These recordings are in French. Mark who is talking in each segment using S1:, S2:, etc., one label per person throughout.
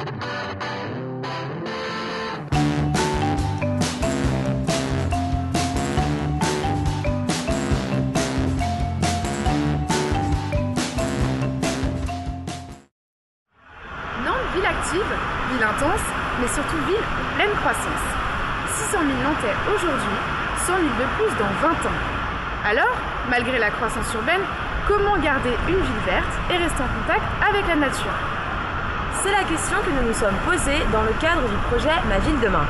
S1: Ville active, ville intense, mais surtout ville en pleine croissance. 600 000 Nantais aujourd'hui, 100 000 de plus dans 20 ans. Alors, malgré la croissance urbaine, comment garder une ville verte et rester en contact avec la nature?
S2: C'est la question que nous nous sommes posée dans le cadre du projet Ma Ville Demain.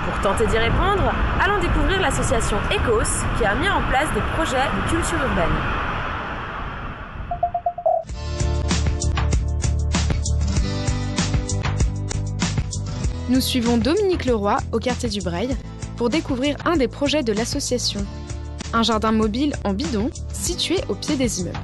S2: Pour tenter d'y répondre, allons découvrir l'association ECOS qui a mis en place des projets de culture urbaine.
S1: Nous suivons Dominique Leroy au quartier du Breil pour découvrir un des projets de l'association. Un jardin mobile en bidon situé au pied des immeubles.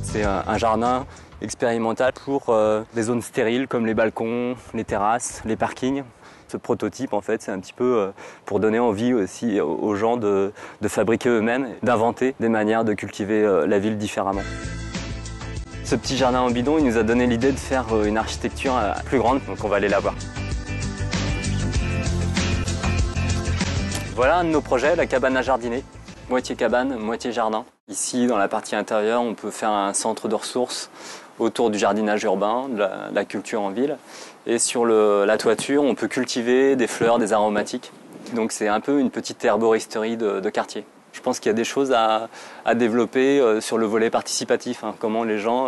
S3: C'est un jardin expérimental pour des zones stériles comme les balcons, les terrasses, les parkings. Ce prototype, en fait, c'est un petit peu pour donner envie aussi aux gens de fabriquer eux-mêmes, d'inventer des manières de cultiver la ville différemment. Ce petit jardin en bidon, il nous a donné l'idée de faire une architecture plus grande, donc on va aller la voir. Voilà un de nos projets, la cabane à jardiner. Moitié cabane, moitié jardin. Ici, dans la partie intérieure, on peut faire un centre de ressources autour du jardinage urbain, de la culture en ville. Et sur la toiture, on peut cultiver des fleurs, des aromatiques. Donc c'est un peu une petite herboristerie de quartier. Je pense qu'il y a des choses à développer sur le volet participatif, hein, comment les gens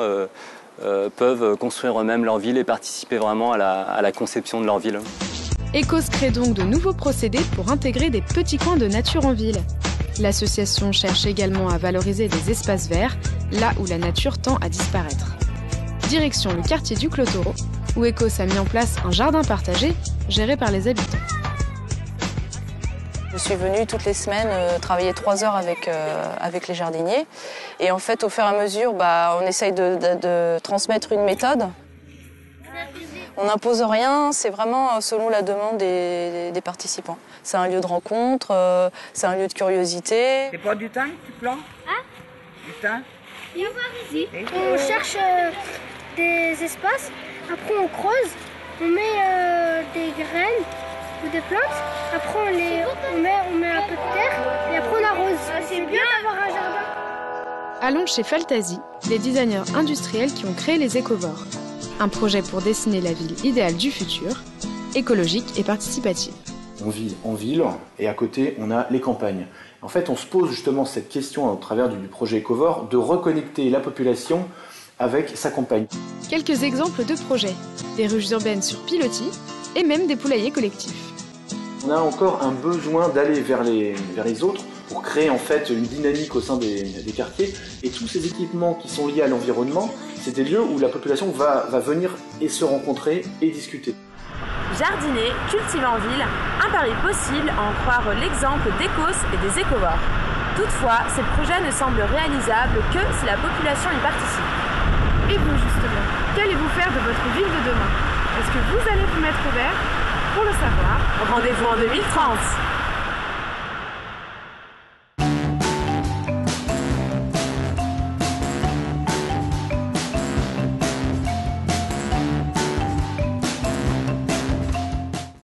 S3: peuvent construire eux-mêmes leur ville et participer vraiment à la conception de leur ville.
S1: ECOS crée donc de nouveaux procédés pour intégrer des petits coins de nature en ville. L'association cherche également à valoriser des espaces verts, là où la nature tend à disparaître. Direction le quartier du Clotoro, où ECOS a mis en place un jardin partagé géré par les habitants.
S4: Je suis venue toutes les semaines travailler 3 heures avec les jardiniers. Et en fait, au fur et à mesure, on essaye de transmettre une méthode. On n'impose rien, c'est vraiment selon la demande des participants. C'est un lieu de rencontre, c'est un lieu de curiosité.
S5: C'est pas du thym que tu plantes?
S6: Hein?
S5: Du thym?
S6: Oui. On cherche des espaces, après on creuse, on met des graines ou des plantes, après on met un peu de terre et après on arrose. C'est bien d'avoir un jardin.
S1: Allons chez Faltasi, les designers industriels qui ont créé les écovores. Un projet pour dessiner la ville idéale du futur, écologique et participative.
S7: On vit en ville et à côté on a les campagnes. En fait on se pose justement cette question au travers du projet Ecovore de reconnecter la population avec sa campagne.
S1: Quelques exemples de projets, des ruches urbaines sur pilotis et même des poulaillers collectifs.
S7: On a encore un besoin d'aller vers les autres pour créer en fait une dynamique au sein des quartiers et tous ces équipements qui sont liés à l'environnement, c'est des lieux où la population va venir et se rencontrer et discuter.
S2: Jardiner, cultiver en ville, un pari possible à en croire l'exemple d'ECOS et des écovores. Toutefois, ces projets ne semblent réalisables que si la population y participe.
S1: Et vous justement, qu'allez-vous faire de votre ville de demain? Est-ce que vous allez vous mettre au vert? Pour le savoir,
S2: rendez-vous en 2030.